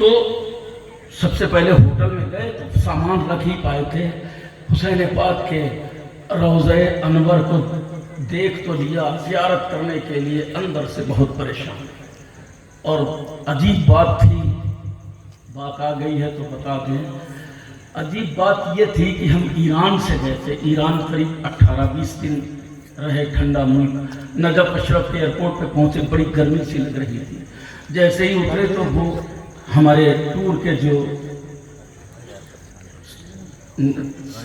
تو سب سے پہلے ہوٹل میں گئے تو سامان رکھ ہی پائے تھے، حسین پاک کے روضہ انور کو دیکھ تو لیا، زیارت کرنے کے لیے اندر سے بہت پریشان، اور عجیب بات تھی، بات آ گئی ہے تو بتا دیں۔ عجیب بات یہ تھی کہ ہم ایران سے گئے تھے، ایران قریب 18-20 دن رہے، ٹھنڈا ملک، نجف اشرف کے ایئرپورٹ پہ پہنچے، بڑی گرمی سی لگ رہی تھی، جیسے ہی اترے تو وہ ہمارے ٹور کے جو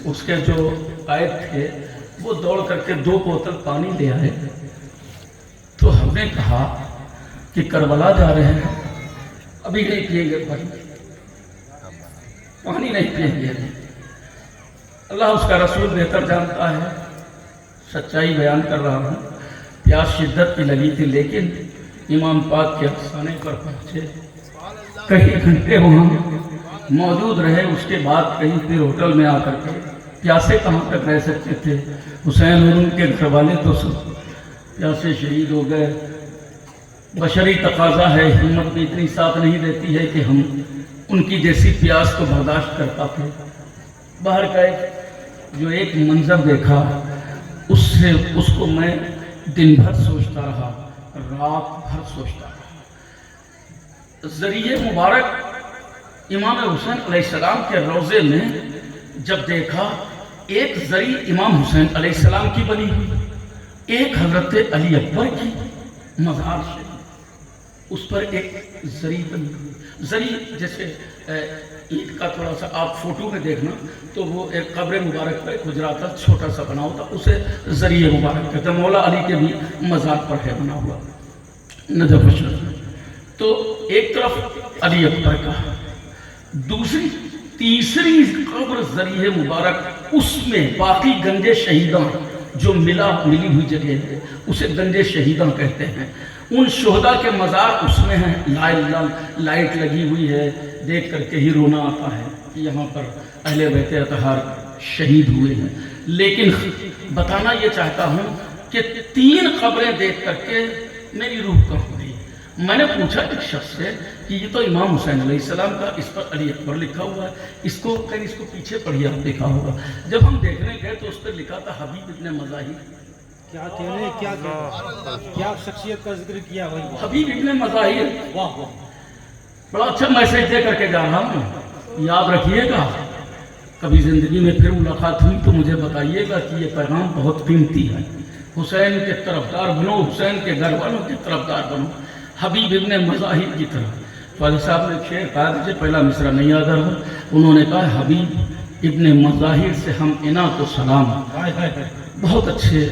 اس کے جو قائد تھے وہ دوڑ کر کے 2 بوتل پانی لے آئے، تو ہم نے کہا کہ کربلا جا رہے ہیں، ابھی نہیں پئیں گے بھائی، پانی نہیں پئیں گے، اللہ اس کا رسول بہتر جانتا ہے، سچائی بیان کر رہا ہوں، پیاس شدت کی لگی تھی، لیکن امام پاک کے افسانے پر پہنچے، کئی گھنٹے وہاں موجود رہے، اس کے بعد کہیں پھر ہوٹل میں آ کر کے پیاسے کہاں تک رہ سکتے تھے، حسین اور ان کے گھر والے تو سب پیاسے شہید ہو گئے، بشری تقاضا ہے، ہمت بھی اتنی ساتھ نہیں دیتی ہے کہ ہم ان کی جیسی پیاس کو برداشت کر پاتے۔ باہر کا جو ایک منظر دیکھا، اس کو میں دن بھر سوچتا رہا، رات بھر سوچتا رہا۔ ذریعہ مبارک امام حسین علیہ السلام کے روضے میں جب دیکھا، ایک زری امام حسین علیہ السلام کی بنی ہوئی، ایک حضرت علی اکبر کی مزار شریف، اس پر ایک زری بنی ہوئی، زری جیسے اینٹ کا تھوڑا سا آپ فوٹو میں دیکھنا تو وہ ایک قبر مبارک پر ایک حجرہ تھا، چھوٹا سا بنا ہوتا، اسے ذریعہ مبارک کہتے ہیں، مولا علی کے بھی مزار پر ہے بنا ہوا نجف اشرف میں۔ تو ایک طرف علی اکبر کا، تیسری قبر ذریعہ مبارک، اس میں باقی گنج شہیدان جو ملی ہوئی جگہ ہے اسے گنج شہیدان کہتے ہیں، ان شہداء کے مزار اس میں ہیں، لائٹ لگی ہوئی ہے، دیکھ کر کے ہی رونا آتا ہے کہ یہاں پر اہل بیت اطہار شہید ہوئے ہیں۔ لیکن بتانا یہ چاہتا ہوں کہ 3 قبریں دیکھ کر کے میری روح کہاں گئی۔ میں نے پوچھا ایک شخص سے کہ یہ تو امام حسین علیہ السلام کا، اس پر علی اکبر لکھا ہوا ہے، اس کو پیچھے پڑھیے آپ، لکھا ہوگا۔ جب ہم دیکھنے گئے تو اس پر لکھا تھا حبیب ابن مظاہر۔ کیا شخصیت کا ذکر کیا ہوئی، حبیب ابن مظاہر، واہ واہ، بڑا اچھا میسج دے کر کے جا رہا ہوں، یاد رکھیے گا، کبھی زندگی میں پھر ملاقات ہوئی تو مجھے بتائیے گا کہ یہ پیغام بہت قیمتی ہے۔ حسین کے طرفدار بنو، حسین کے گھر والوں کے طرفدار بنو، حبیب ابن مظاہر کی طرح۔ والد صاحب نے شعر کہا، مجھے پہلا مصرع نہیں یاد رہا، انہوں نے کہا حبیب ابن مظاہر سے ہم عنایت و سلام۔ بہت اچھے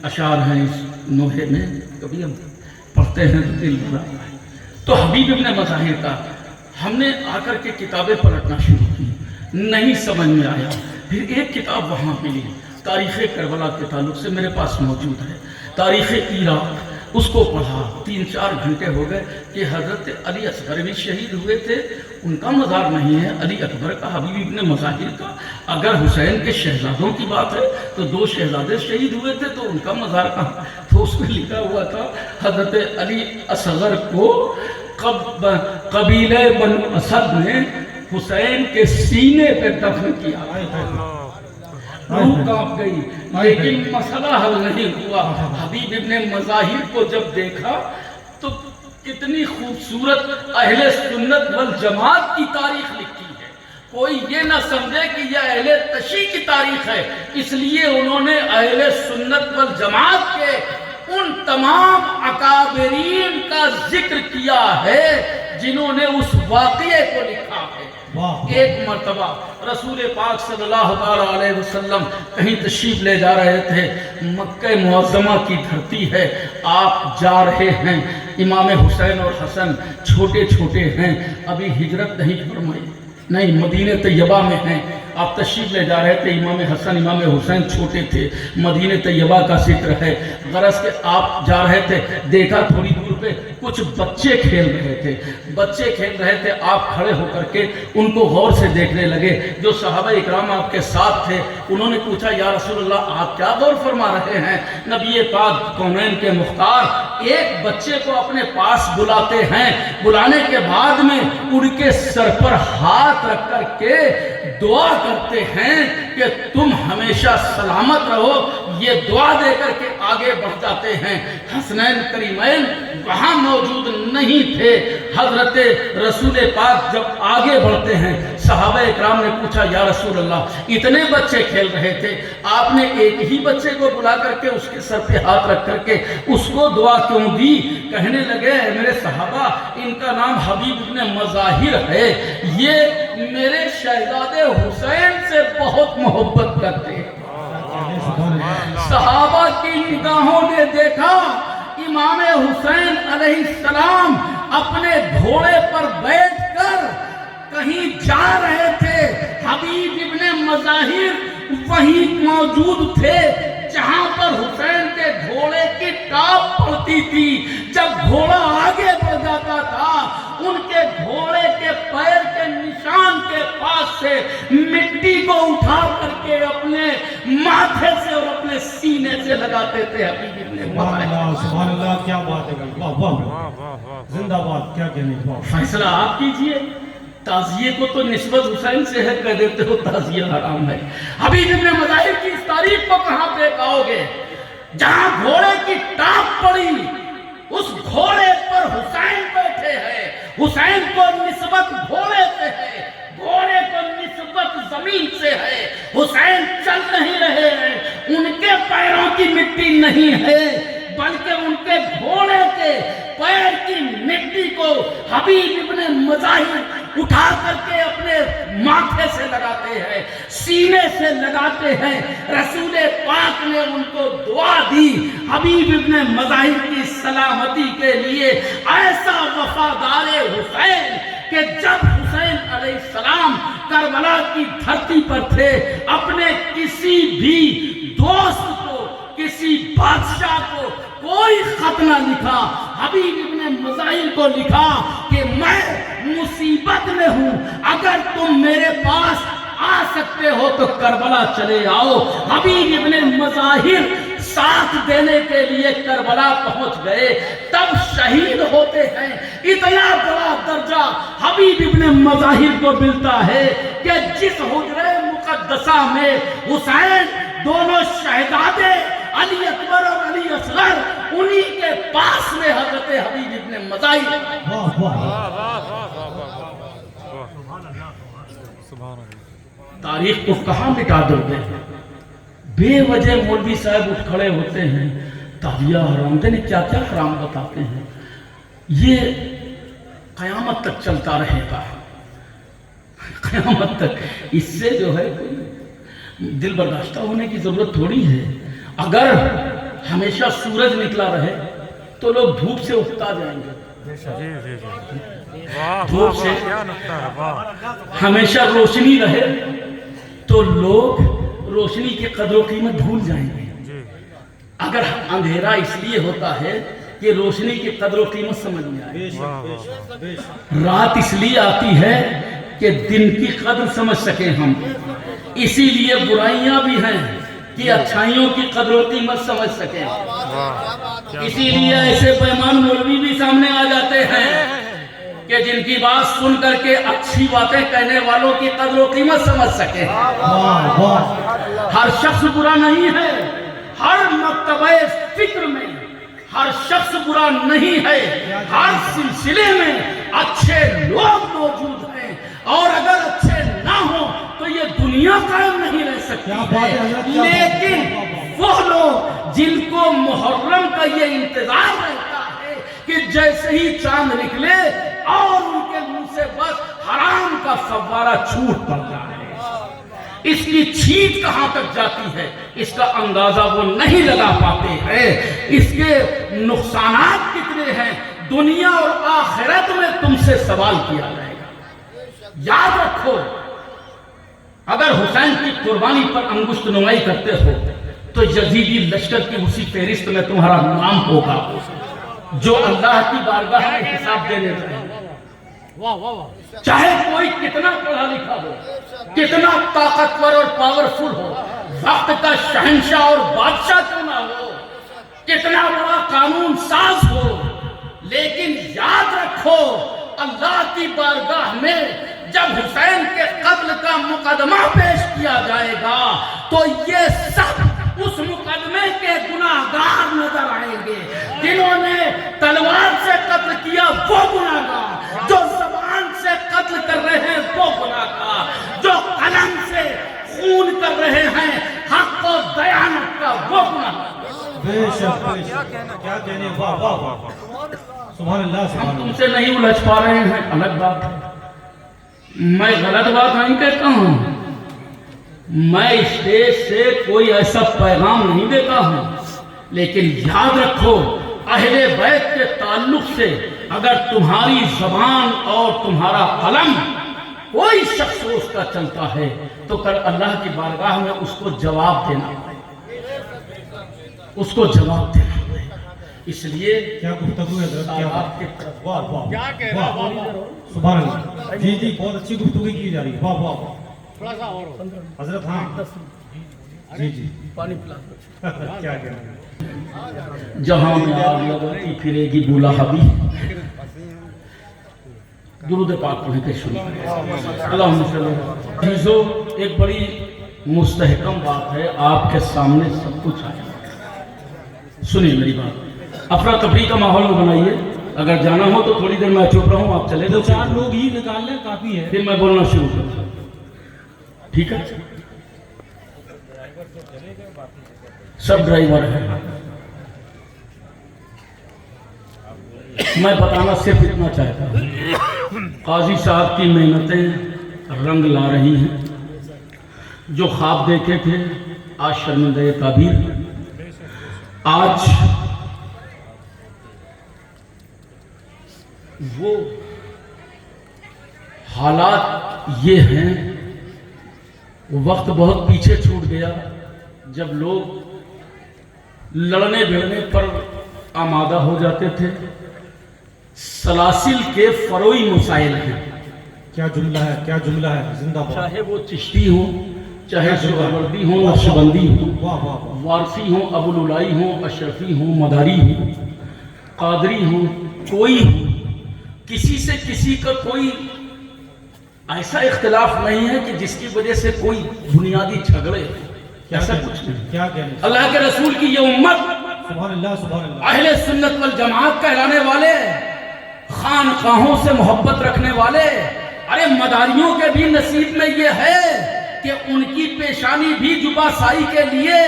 اشعار ہیں اس نوحے میں، کبھی ہم پڑھتے ہیں تو دل بھرتا ہے۔ تو حبیب ابن مظاہر کا ہم نے آ کر کے کتابیں پلٹنا شروع کی، نہیں سمجھ میں آیا، پھر ایک کتاب وہاں ملی، تاریخ کربلا کے تعلق سے میرے پاس موجود ہے، تاریخ عراق، اس کو پڑھا، 3-4 گھنٹے ہو گئے کہ حضرت علی اصغر بھی شہید ہوئے تھے، ان کا مزار نہیں ہے، علی اکبر کا، حبیب ابن مظاہر کا۔ اگر حسین کے شہزادوں کی بات ہے تو 2 شہزادے شہید ہوئے تھے تو ان کا مزار کہاں؟ تو اس میں لکھا ہوا تھا حضرت علی اصغر کو قبیلہ بنو اسد نے حسین کے سینے پہ دفن کیا۔ روح کانپ گئی، لیکن مسئلہ حل نہیں ہوا۔ حبیب ابن مظاہر کو جب دیکھا تو کتنی خوبصورت اہل سنت والجماعت کی تاریخ لکھی ہے، کوئی یہ نہ سمجھے کہ یہ اہل تشیع کی تاریخ ہے، اس لیے انہوں نے اہل سنت والجماعت کے ان تمام اکابرین کا ذکر کیا ہے جنہوں نے اس واقعے کو لکھا ہے۔ ایک مرتبہ رسول پاک صلی اللہ علیہ وسلم کہیں تشریف لے جا رہے تھے، مکہ معظمہ کی دھرتی ہے، آپ جا رہے ہیں، امام حسین اور حسن چھوٹے چھوٹے ہیں، ابھی ہجرت نہیں فرمائی، نہیں مدینہ طیبہ میں ہیں، آپ تشریف لے جا رہے تھے، امام حسن امام حسین چھوٹے تھے، مدینہ طیبہ کا ذکر ہے، غرض کہ آپ جا رہے تھے، دیکھا تھوڑی دور پہ کچھ بچے کھیل رہے تھے، بچے کھیل رہے تھے، آپ کھڑے ہو کر کے ان کو غور سے دیکھنے لگے۔ جو صحابہ اکرام آپ کے ساتھ تھے انہوں نے پوچھا یا رسول اللہ آپ کیا غور فرما رہے ہیں؟ نبی پاک کونین کے مختار ایک بچے کو اپنے پاس بلاتے ہیں، بلانے کے بعد میں ان کے سر پر ہاتھ رکھ کر کے دعا کرتے ہیں کہ تم ہمیشہ سلامت رہو، یہ دعا دے کر کے آگے بڑھ جاتے ہیں۔ حسنین کریمین وہاں موجود نہیں تھے۔ حضرت رسول پاک جب آگے بڑھتے ہیں، صحابہ اکرام نے پوچھا یا رسول اللہ اتنے بچے کھیل رہے تھے، آپ نے ایک ہی بچے کو بلا کر کے اس کے سر پہ ہاتھ رکھ کر کے اس کو دعا کیوں دی؟ کہنے لگے میرے صحابہ ان کا نام حبیب ابن مظاہر ہے، یہ میرے شہزادے حسین سے بہت محبت کرتے ہیں۔ صحابہ کی نگاہوں نے دیکھا امام حسین علیہ السلام اپنے گھوڑے پر بیٹھ کر کہیں جا رہے تھے، حبیب ابن مظاہر وہیں موجود تھے جہاں پر حسین کے گھوڑے کی ٹاپ پڑتی تھی۔ جب گھوڑا آگے بڑھ جاتا تھا ان کے گھوڑے کے پیر کے نشان کے پاس سے مٹی کو اٹھا کر کے اپنے ماتھے سے اور اپنے سینے سے لگاتے تھے۔ حبیب ابن مظاہر سبحان اللہ، کیا بات ہے، واہ واہ، زندہ باد، کیا کہنے، فیصلہ آپ کیجئے۔ تعزیے کو تو نسبت حسین سے ہے، کہہ دیتے ہو تعزیہ حرام ہے۔ حبیب ابن مظاہر کی اس تاریخ کو کہاں پہ پاؤ گے؟ جہاں گھوڑے کی ٹاپ پڑی اس گھوڑے پر حسین بیٹھے ہیں، حسین کو نسبت گھوڑے سے ہے، گھوڑے کو نسبت زمین سے ہے۔ حسین چل نہیں رہے ہیں، ان کے پیروں کی مٹی نہیں ہے بلکہ ان کے گھوڑے کے پیر کی مٹی کو حبیب ابن مظاہر اٹھا کر کے اپنے ماتھے سے لگاتے ہیں، سینے سے لگاتے ہیں۔ رسول پاک نے ان کو دعا دی حبیب ابن مظاہر کی سلامتی کے لیے۔ ایسا وفادار حسین کہ جب حسین علیہ السلام کربلا کی دھرتی پر تھے، اپنے کسی بھی دوست کو، کسی بادشاہ کو کوئی خط نہ لکھا، حبیب ابن مظاہر کو لکھا کہ میں مصیبت میں ہوں، اگر تم میرے پاس آ سکتے ہو تو کربلا چلے آؤ۔ حبیب ابن مظاہر ساتھ دینے کے لیے کربلا پہنچ گئے، تب شہید ہوتے ہیں۔ اتنا بڑا درجہ حبیب ابن مظاہر کو ملتا ہے کہ جس حجرہ مقدسہ میں حسین دونوں شہزادے علی اکبر اور علی اصغر انہی کے پاس میں حضرت حبیب ابن مظاہر۔ تاریخ کو کہاں مٹا دو گے؟ بے وجہ مولوی صاحب اٹھ کھڑے ہوتے ہیں، تعزیہ حرام، جانے کیا کیا حرام بتاتے ہیں۔ یہ قیامت تک چلتا رہے گا، قیامت تک۔ اس سے جو ہے دل برداشتہ ہونے کی ضرورت تھوڑی ہے۔ اگر ہمیشہ سورج نکلا رہے تو لوگ دھوپ سے اکتا جائیں گے، دھوپ سے ہمیشہ روشنی رہے تو لوگ روشنی کی قدر و قیمت بھول جائیں گے۔ اگر اندھیرا اس لیے ہوتا ہے کہ روشنی کی قدر و قیمت سمجھ میں آئے، رات اس لیے آتی ہے کہ دن کی قدر سمجھ سکیں ہم، اسی لیے برائیاں بھی ہیں کہ اچھائیوں کی قدر و قیمت سمجھ سکیں، اسی لیے ایسے پیمان مولوی بھی سامنے آ جاتے ہیں کہ جن کی بات سن کر کے اچھی باتیں کہنے والوں کی قدر و قیمت سمجھ سکیں۔ ہر شخص برا نہیں ہے، ہر مکتبہ فکر میں ہر شخص برا نہیں ہے، ہر سلسلے میں اچھے لوگ موجود ہیں، اور اگر اچھے نہ ہوں تو یہ دنیا قائم نہیں رہ سکتی۔ لیکن وہ لوگ جن کو محرم کا یہ انتظار رہتا ہے کہ جیسے ہی چاند نکلے اور ان کے منہ سے بس حرام کا فوارہ چھوٹ پڑتا ہے، اس کی چھینٹ کہاں تک جاتی ہے اس کا اندازہ وہ نہیں لگا پاتے ہیں۔ اس کے نقصانات کتنے ہیں، دنیا اور آخرت میں تم سے سوال کیا جائے گا۔ یاد رکھو، اگر حسین کی قربانی پر انگشت نمائی کرتے ہو تو یزیدی لشکر کی اسی فہرست میں تمہارا نام ہوگا۔ جو اللہ کی بارگاہ میں حساب دینے جائیں گے، واہ واہ واہ، چاہے کوئی کتنا پڑھا لکھا ہو، کتنا طاقتور اور پاورفل ہو، وقت کا شہنشاہ اور بادشاہ کیوں نہ ہو، کتنا بڑا قانون ساز ہو، لیکن یاد رکھو اللہ کی بارگاہ میں جب حسین کے قتل کا مقدمہ پیش کیا جائے گا تو یہ سب اس مقدمے کے گناہگار نظر آئیں گے۔ جنہوں نے تلوار سے قتل کیا وہ گناہگار، جو زبان سے قتل کر رہے ہیں وہ گناہگار، جو قلم سے خون کر رہے ہیں حق و دیانت کا وہ گناہگار۔ بے شک بے شک، کیا کہنے، واہ واہ واہ، سبحان اللہ ہم سبحان تم اللہ۔ سے نہیں الجھ پا رہے ہیں، الگ بات ہے۔ میں غلط بات نہیں کہتا ہوں، میں اسٹیج سے کوئی ایسا پیغام نہیں دیتا ہوں، لیکن یاد رکھو اہل بیت کے تعلق سے اگر تمہاری زبان اور تمہارا قلم کوئی شخص اس کا چلتا ہے تو کل اللہ کی بارگاہ میں اس کو جواب دینا پڑے، اس کو جواب دینا پڑے۔ اس لیے کیا گفتگو ہے حضرت، کیا آپ کے واہ واہ واہ، سبحان اللہ، جی جی بہت اچھی گفتگو کی جا رہی ہے، واہ واہ واہ حضرت، ہاں جی جی پانی پلا کیا کہنا، جہاں میں آگ لگتی پھرے گی بولا حبی، درود پاک پڑھ کے شروع کریں۔ اللہم صلی اللہ علیہ وسلم۔ ایک بڑی مستحکم بات ہے، آپ کے سامنے سب کچھ آیا، سنیے میری بات، افراتفری کا ماحول نہ بنائیے، اگر جانا ہو تو تھوڑی دیر میں چپ رہوں، آپ چلے دو جاؤ، چار لوگ ہی نکال لیں کافی ہے۔ پھر میں بولنا شروع کروں، ٹھیک ہے؟ سب ڈرائیور ہیں، میں بتانا صرف اتنا چاہتا ہوں، قاضی صاحب کی محنتیں رنگ لا رہی ہیں، جو خواب دیکھے تھے آج شرمندہ تعبیر، آج وہ حالات یہ ہیں، وقت بہت پیچھے چھوٹ گیا جب لوگ لڑنے بھڑنے پر آمادہ ہو جاتے تھے، سلاسل کے فروئی مسائل ہیں، کیا جملہ ہے، کیا جملہ ہے، زندہ باد، چاہے وہ چشتی ہوں، چاہے سہروردی ہوں، نقشبندی ہوں، واہ واہ واہ، وارسی ہوں، ابوالعلائی ہوں، اشرفی ہوں، مداری ہوں، قادری ہوں، کوئی ہوں، کسی سے کسی کا کوئی ایسا اختلاف نہیں ہے کہ جس کی وجہ سے کوئی بنیادی جھگڑے، ایسا کچھ نہیں۔ کیا کہنے، اللہ کے رسول کی یہ امت سبحان اللہ سبحان اللہ، اہل سنت والجماعت کہلانے والے، خانقاہوں سے محبت رکھنے والے، ارے مداریوں کے بھی نصیب میں یہ ہے کہ ان کی پیشانی بھی جبا سائی کے لیے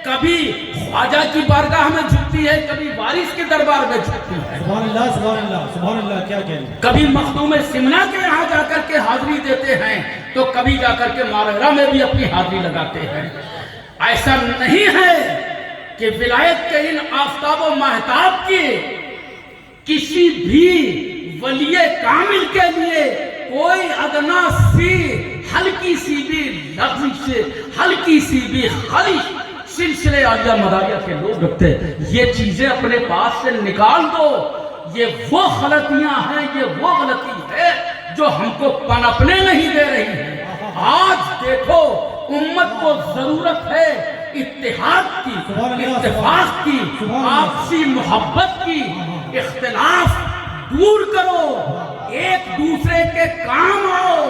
کبھی خواجہ کی بارگاہ میں جھکتی ہے، کبھی وارث کے دربار میں جھکتی ہے، سبحان اللہ سبحان اللہ سبحان اللہ، کیا کہنے، کبھی مخدوم سمنا کے یہاں جا کر کے حاضری دیتے ہیں تو کبھی جا کر کے مارہرہ میں بھی اپنی حاضری لگاتے ہیں۔ ایسا نہیں ہے کہ ولایت کے ان آفتاب و مہتاب کی کسی بھی ولی کامل کے لیے کوئی ادنا سی ہلکی سی بھی لفظ سے ہلکی سی بھی خلش سلسلے عالیہ مداریہ کے لوگ رکھتے ہیں۔ یہ چیزیں اپنے پاس سے نکال دو، یہ وہ غلطیاں ہیں، یہ وہ غلطی ہے جو ہم کو پنپنے نہیں دے رہی ہے۔ آج دیکھو امت کو ضرورت ہے اتحاد کی، اتفاق کی، آپسی محبت کی، اختلاف دور کرو، ایک دوسرے کے کام آؤ،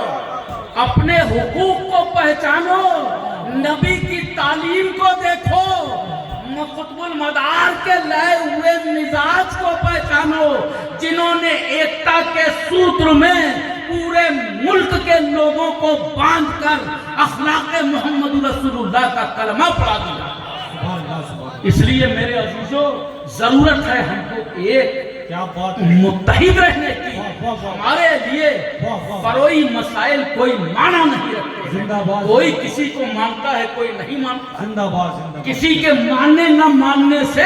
اپنے حقوق کو پہچانو، نبی کی تعلیم کو دیکھو، قطب المدار کے لائے ہوئے مزاج کو پہچانو، جنہوں نے ایکتا کے سوتر میں پورے ملک کے لوگوں کو باندھ کر اخلاق محمد رسول اللہ کا کلمہ پڑھا دیا۔ سبحان اللہ سبحان اللہ، اس لیے میرے عزیزو ضرورت ہے ہم کو ایک کیا بات ہے، متحد رہنے کی۔ ہمارے لیے فروئی مسائل کوئی معنی نہیں رکھتے، زندہ باد، کوئی کسی کو مانتا ہے کوئی نہیں مانتا، زندہ باد زندہ باد، کسی کے ماننے نہ ماننے سے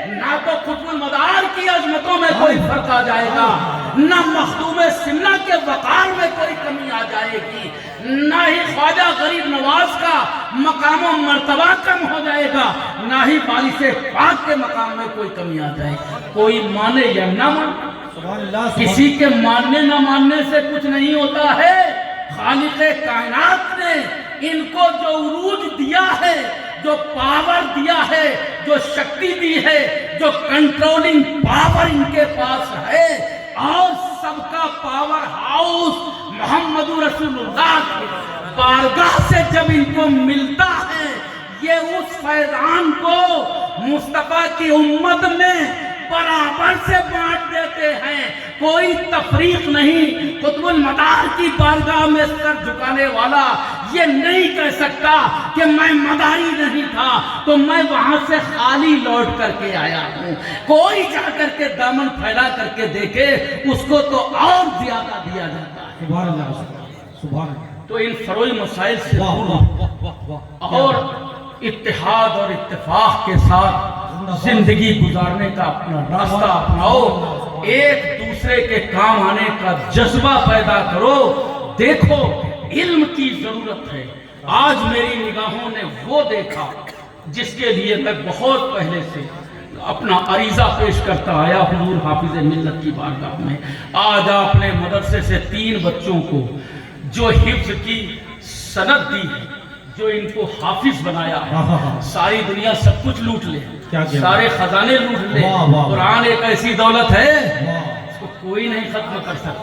نہ تو قطب المدار کی عظمتوں میں کوئی فرق آ جائے گا، نہ مخدوم سمنا کے وقار میں کوئی کمی آ جائے گی، نہ ہی خواجہ غریب نواز کا مقام و مرتبہ کم ہو جائے گا، نہ ہی بارش پاک کے مقام میں کوئی کمی آ جائے گا۔ کوئی مانے یا نہ مانے، سبحان اللہ، کسی کے ماننے نہ ماننے سے کچھ نہیں ہوتا ہے۔ خالق کائنات نے ان کو جو عروج دیا ہے، جو پاور دیا ہے، جو شکتی دی ہے، جو کنٹرولنگ پاور ان کے پاس ہے، اور سب کا پاور ہاؤس محمد رسول اللہ کی بارگاہ سے جب ان کو ملتا ہے، یہ اس فیضان کو مصطفیٰ کی امت میں برابر سے بانٹ دیتے ہیں، کوئی تفریق نہیں۔ قطب المدار کی بارگاہ میں سر جھکانے والا یہ نہیں کہہ سکتا کہ میں مداری نہیں تھا تو میں وہاں سے خالی لوٹ کر کے آیا ہوں۔ کوئی جا کر کے دامن پھیلا کر کے دیکھے، اس کو تو اور زیادہ دیا جاتا ہے۔ سبحان اللہ، سبحان اللہ۔ تو ان فروئی مسائل سے واہ دور واہ واہ واہ واہ، اور اتحاد اور اتفاق کے ساتھ زندگی گزارنے کا اپنا راستہ اپناؤ، ایک دوسرے کے کام آنے کا جذبہ پیدا کرو۔ دیکھو علم کی ضرورت ہے۔ آج میری نگاہوں نے وہ دیکھا جس کے لیے میں بہت پہلے سے اپنا عریضہ پیش کرتا آیا حضور حافظ ملت کی بارگاہ میں۔ آج آپ نے مدرسے سے 3 بچوں کو جو حفظ کی سند دی ہے، جو ان کو حافظ بنایا ہے، ساری دنیا سب کچھ لوٹ لے، سارے خزانے لوٹ لے، قرآن ایک ایسی دولت ہے اس کو کوئی نہیں ختم کر سکتا۔